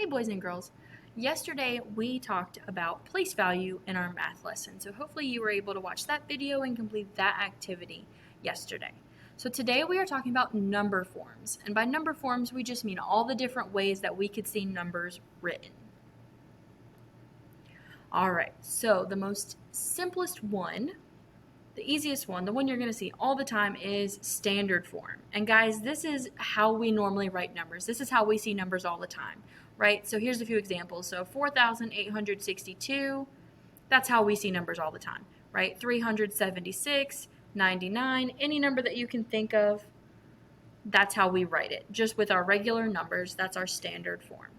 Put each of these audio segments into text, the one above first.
boys and girls. Yesterday we talked about place value in our math lesson, so hopefully you were able to watch that video and complete that activity yesterday. So today we are talking about number forms, and by number forms we just mean all the different ways that we could see numbers written. Alright, so the most simplest one, the easiest one, the one you're going to see all the time is standard form. And guys, this is how we normally write numbers. This is how we see numbers all the time, right? So here's a few examples. So 4,862, that's how we see numbers all the time, right? 376, 99, any number that you can think of, that's how we write it. Just with our regular numbers, that's our standard form.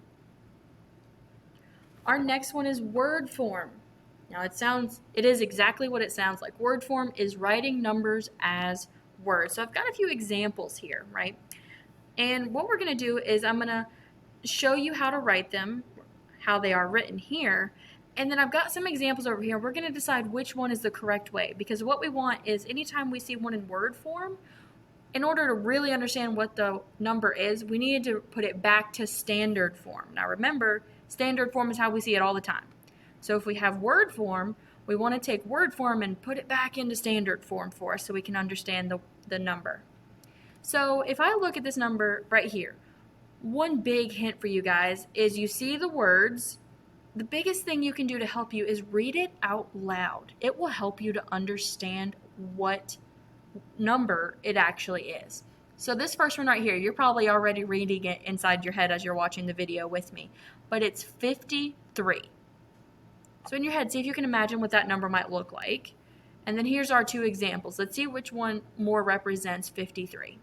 Our next one is word form. Now it is exactly what it sounds like. Word form is writing numbers as words. So I've got a few examples here, right? And what we're going to do is I'm going to show you how to write them, how they are written here. And then I've got some examples over here. We're going to decide which one is the correct way, because what we want is anytime we see one in word form, in order to really understand what the number is, we need to put it back to standard form. Now remember, standard form is how we see it all the time. So if we have word form, we want to take word form and put it back into standard form for us so we can understand the number. So if I look at this number right here, one big hint for you guys is you see the words. The biggest thing you can do to help you is read it out loud. It will help you to understand what number it actually is. So this first one right here, you're probably already reading it inside your head as you're watching the video with me, but it's 53. So in your head, see if you can imagine what that number might look like. And then here's our two examples. Let's see which one more represents 53.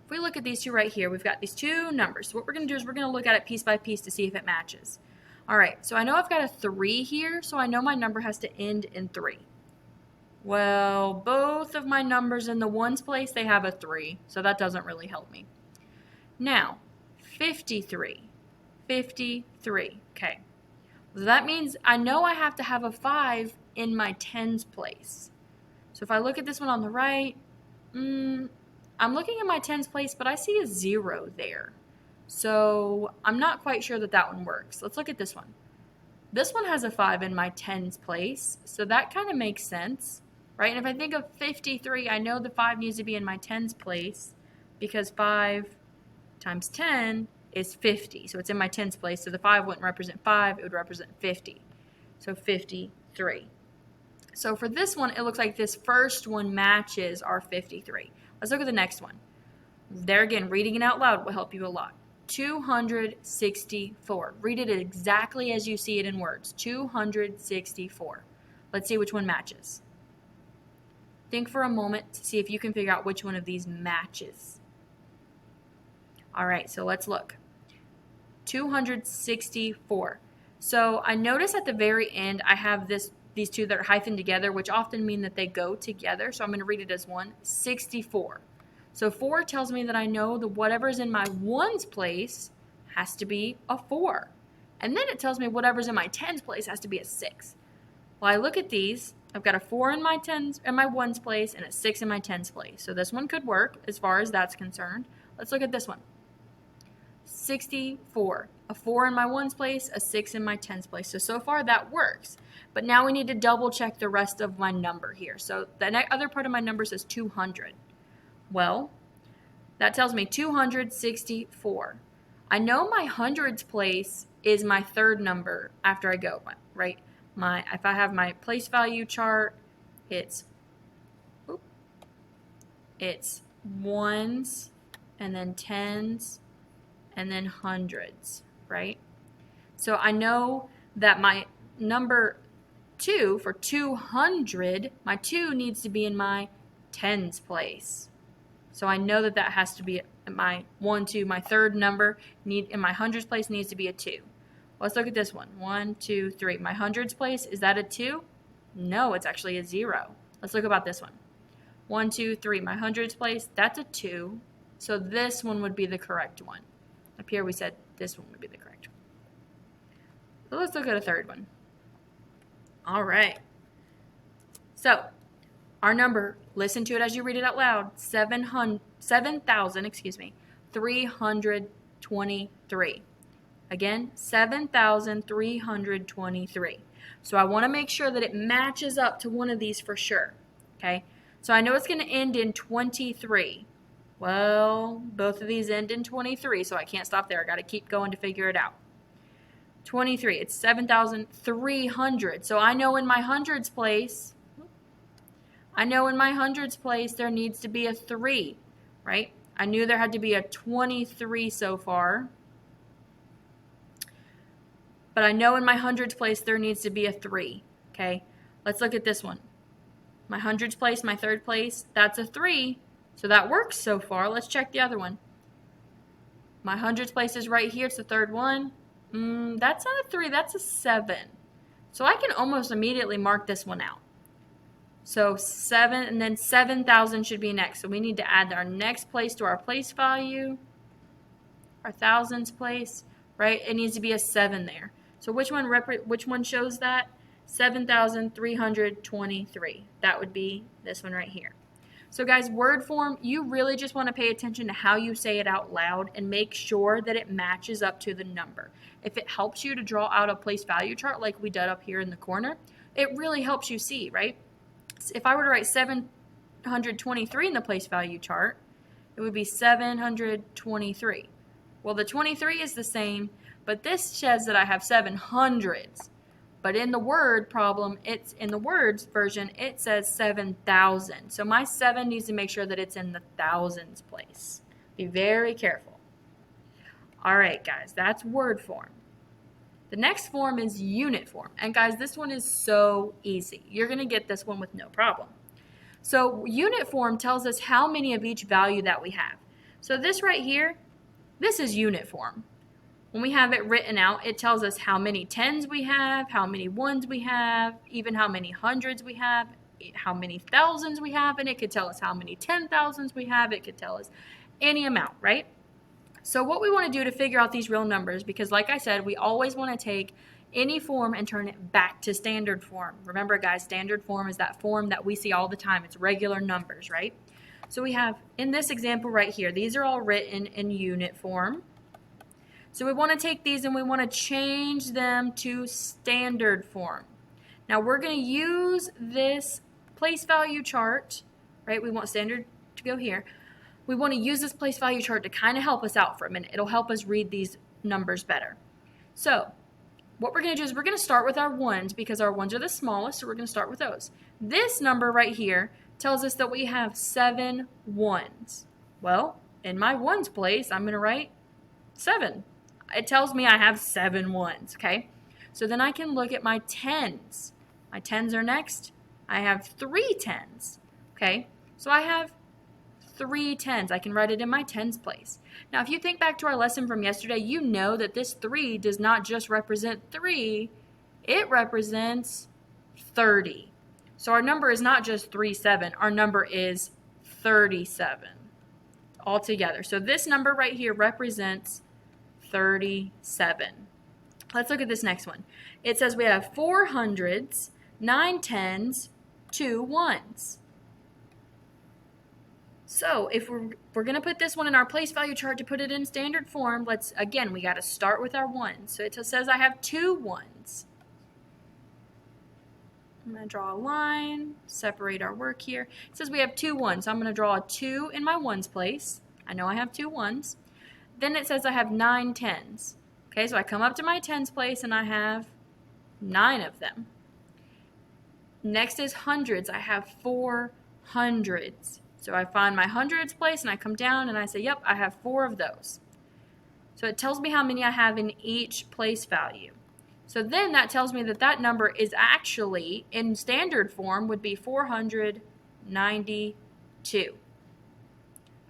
If we look at these two right here, we've got these two numbers. So what we're going to do is we're going to look at it piece by piece to see if it matches. All right, so I know I've got a 3 here, so I know my number has to end in 3. Well, both of my numbers in the ones place, they have a 3, so that doesn't really help me. Now, 53. 53. Okay. So that means I know I have to have a 5 in my tens place. So if I look at this one on the right, I'm looking at my tens place, but I see a 0 there. So I'm not quite sure that one works. Let's look at this one. This one has a 5 in my tens place, so that kind of makes sense, right? And if I think of 53, I know the 5 needs to be in my tens place because 5 times 10 is 50. So it's in my tens place. So the 5 wouldn't represent 5. It would represent 50. So 53. So for this one, it looks like this first one matches our 53. Let's look at the next one. There again, reading it out loud will help you a lot. 264. Read it exactly as you see it in words. 264. Let's see which one matches. Think for a moment to see if you can figure out which one of these matches. All right, so let's look. 264. So I notice at the very end I have these two that are hyphened together, which often mean that they go together. So I'm going to read it as 164. So 4 tells me that I know that whatever's in my ones place has to be a 4. And then it tells me whatever's in my tens place has to be a 6. Well, I look at these. I've got a 4 in my ones place and a 6 in my tens place. So this one could work as far as that's concerned. Let's look at this one. 64. A 4 in my ones place, a 6 in my tens place. So far that works. But now we need to double check the rest of my number here. So the other part of my number says 200. Well, that tells me 264. I know my hundreds place is my third number after I go, right? If I have my place value chart, it's ones and then tens and then hundreds, right? So I know that my number 2 for 200, my 2 needs to be in my tens place. So I know that has to be my 1, 2, my third number in my hundreds place needs to be a 2. Let's look at this one. 1, 2, 3. My hundreds place, is that a 2? No, it's actually a 0. Let's look about this one. 1, 2, 3. My hundreds place, that's a 2. So this one would be the correct one. Up here we said this one would be the correct one. So let's look at a third one. All right. So our number, listen to it as you read it out loud, 7,323. Again, 7,323. So I want to make sure that it matches up to one of these for sure. Okay, so I know it's going to end in 23. Well, both of these end in 23, so I can't stop there. I got to keep going to figure it out. 23, it's 7,300. So I know in my hundreds place, there needs to be a 3, right? I knew there had to be a 23 so far. But I know in my hundreds place there needs to be a 3, okay? Let's look at this one. My hundreds place, my third place, that's a 3. So that works so far. Let's check the other one. My hundreds place is right here. It's the third one. That's not a 3. That's a 7. So I can almost immediately mark this one out. So 7, and then 7,000 should be next. So we need to add our next place to our place value, our thousands place, right? It needs to be a 7 there. So which one shows that? 7,323. That would be this one right here. So guys, word form, you really just want to pay attention to how you say it out loud and make sure that it matches up to the number. If it helps you to draw out a place value chart like we did up here in the corner, it really helps you see, right? If I were to write 723 in the place value chart, it would be 723. Well, the 23 is the same, but this says that I have 700s. But in the word problem, it's in the words version, it says 7,000. So my 7 needs to make sure that it's in the thousands place. Be very careful. All right, guys, that's word form. The next form is unit form. And guys, this one is so easy. You're going to get this one with no problem. So unit form tells us how many of each value that we have. So this right here, this is unit form. When we have it written out, it tells us how many tens we have, how many ones we have, even how many hundreds we have, how many thousands we have, and it could tell us how many 10,000s we have. It could tell us any amount, right? So what we want to do to figure out these real numbers, because like I said, we always want to take any form and turn it back to standard form. Remember, guys, standard form is that form that we see all the time. It's regular numbers, right? So we have, in this example right here, these are all written in unit form. So we want to take these and we want to change them to standard form. Now we're going to use this place value chart, right? We want standard to go here. We want to use this place value chart to kind of help us out for a minute. It'll help us read these numbers better. So what we're going to do is we're going to start with our ones because our ones are the smallest, so we're going to start with those. This number right here tells us that we have 7 ones. Well, in my ones place, I'm going to write 7. It tells me I have 7 ones, okay? So then I can look at my tens. My tens are next. I have 3 tens, okay? So I have 3 tens. I can write it in my tens place. Now, if you think back to our lesson from yesterday, you know that this 3 does not just represent 3. It represents 30. So our number is not just 37. Our number is 37 altogether. So this number right here represents 37. Let's look at this next one. It says we have 4 hundreds, 9 tens, 2 ones. So if we're going to put this one in our place value chart to put it in standard form, we got to start with our ones. So it says I have 2 ones. I'm going to draw a line, separate our work here. It says we have 2 ones. So I'm going to draw a 2 in my ones place. I know I have 2 ones. Then it says I have 9 tens. Okay, so I come up to my tens place and I have 9 of them. Next is hundreds. I have 4 hundreds. So I find my hundreds place and I come down and I say, yep, I have 4 of those. So it tells me how many I have in each place value. So then that tells me that that number is actually, in standard form, would be 492.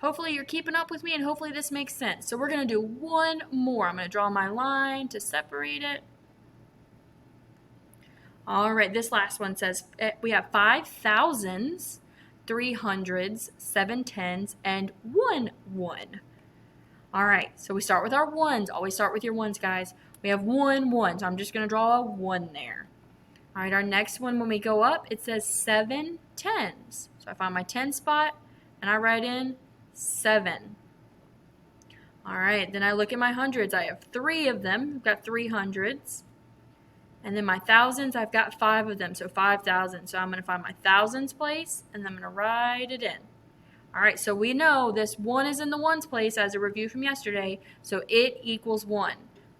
Hopefully you're keeping up with me and hopefully this makes sense. So we're going to do one more. I'm going to draw my line to separate it. All right, this last one says we have 5 thousands, 3 hundreds, 7 tens, and 1 one. All right, so we start with our ones. Always start with your ones, guys. We have 1 1, so I'm just going to draw a 1 there. All right, our next one, when we go up, it says 7 tens. So I find my 10 spot and I write in 7. All right, then I look at my hundreds. I have 3 of them. I've got 3 hundreds. And then my thousands, I've got 5 of them, so 5,000. So I'm going to find my thousands place, and I'm going to write it in. All right, so we know this 1 is in the ones place as a review from yesterday, so it equals 1.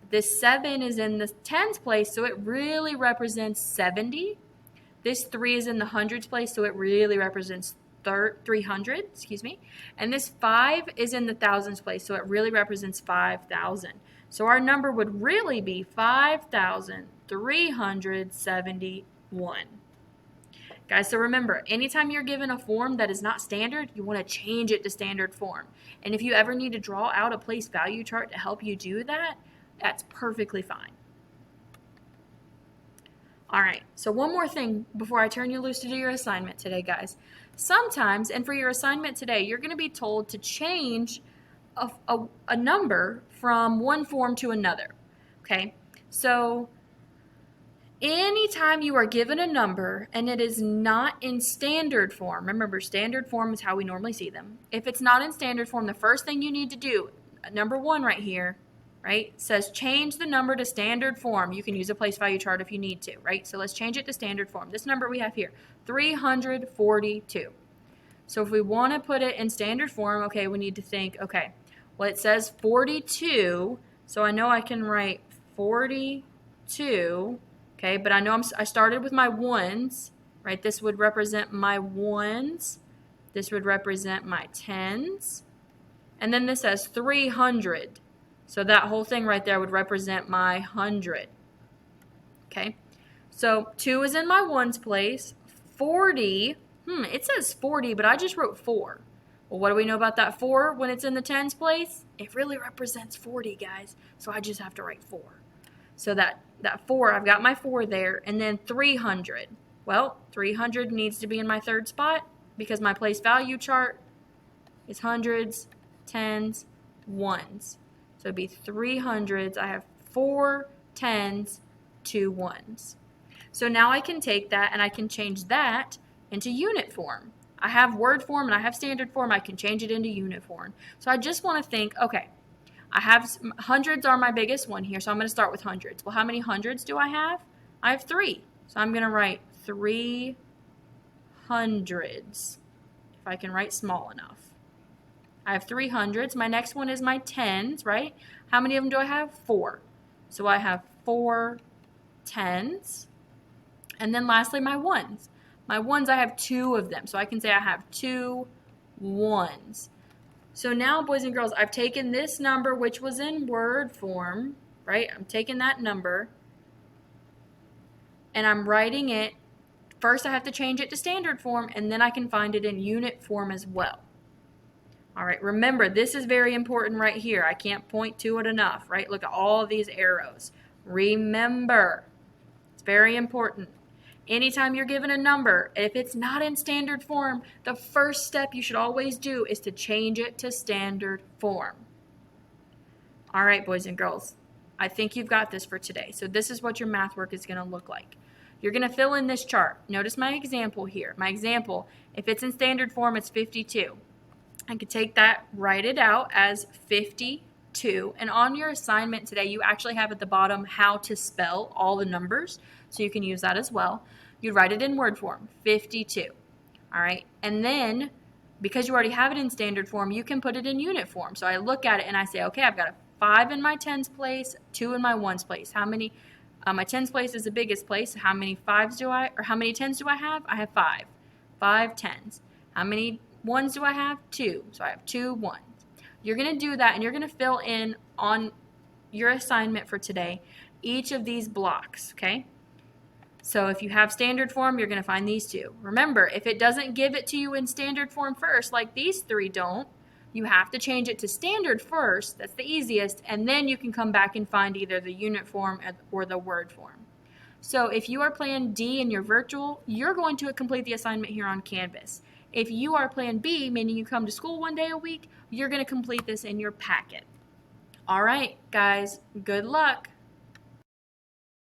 This 7 is in the tens place, so it really represents 70. This 3 is in the hundreds place, so it really represents 300, excuse me. And this 5 is in the thousands place, so it really represents 5,000. So our number would really be 5,371. Guys, so remember, anytime you're given a form that is not standard, you want to change it to standard form. And if you ever need to draw out a place value chart to help you do that, that's perfectly fine. All right, so one more thing before I turn you loose to do your assignment today, guys. Sometimes, and for your assignment today, you're going to be told to change a number from one form to another, okay? So anytime you are given a number and it is not in standard form, remember standard form is how we normally see them. If it's not in standard form, the first thing you need to do, number 1 right here, right, says change the number to standard form. You can use a place value chart if you need to, right? So let's change it to standard form. This number we have here, 342. So if we want to put it in standard form, okay, we need to think, okay, well, it says 42, so I know I can write 42, okay, but I know I started with my ones, right? This would represent my ones. This would represent my tens. And then this says 300. So that whole thing right there would represent my 100. Okay, so 2 is in my ones place. 40, it says 40, but I just wrote 4. Well, what do we know about that 4 when it's in the tens place? It really represents 40, guys. So I just have to write 4. So that 4, I've got my 4 there. And then 300. Well, 300 needs to be in my third spot because my place value chart is hundreds, tens, ones. So it'd be 300s. I have 4 tens, 2 ones. So now I can take that and I can change that into unit form. I have word form and I have standard form. I can change it into unit form. So I just want to think, okay, I have hundreds are my biggest one here, so I'm going to start with hundreds. Well, how many hundreds do I have? I have 3. So I'm going to write 3 hundreds, if I can write small enough. I have 3 hundreds. My next one is my tens, right? How many of them do I have? 4. So I have 4 tens. And then lastly, my ones. My ones, I have 2 of them. So I can say I have 2 ones. So now, boys and girls, I've taken this number, which was in word form, right? I'm taking that number, and I'm writing it. First, I have to change it to standard form, and then I can find it in unit form as well. All right, remember, this is very important right here. I can't point to it enough, right? Look at all of these arrows. Remember, it's very important. Anytime you're given a number, if it's not in standard form, the first step you should always do is to change it to standard form. All right, boys and girls, I think you've got this for today. So this is what your math work is going to look like. You're going to fill in this chart. Notice my example here. My example, if it's in standard form, it's 52. I could take that, write it out as 52. And on your assignment today, you actually have at the bottom how to spell all the numbers. So you can use that as well. You'd write it in word form, 52. All right. And then because you already have it in standard form, you can put it in unit form. So I look at it and I say, okay, I've got a 5 in my tens place, 2 in my ones place. How many? My tens place is the biggest place. How many tens do I have? I have 5. 5 tens. How many ones do I have? 2. So I have 2 ones. You're going to do that and you're going to fill in on your assignment for today each of these blocks, okay? So if you have standard form, you're going to find these 2. Remember, if it doesn't give it to you in standard form first, like these 3 don't, you have to change it to standard first. That's the easiest. And then you can come back and find either the unit form or the word form. So if you are plan D in your virtual, you're going to complete the assignment here on Canvas. If you are plan B, meaning you come to school 1 day a week, you're going to complete this in your packet. All right, guys, good luck.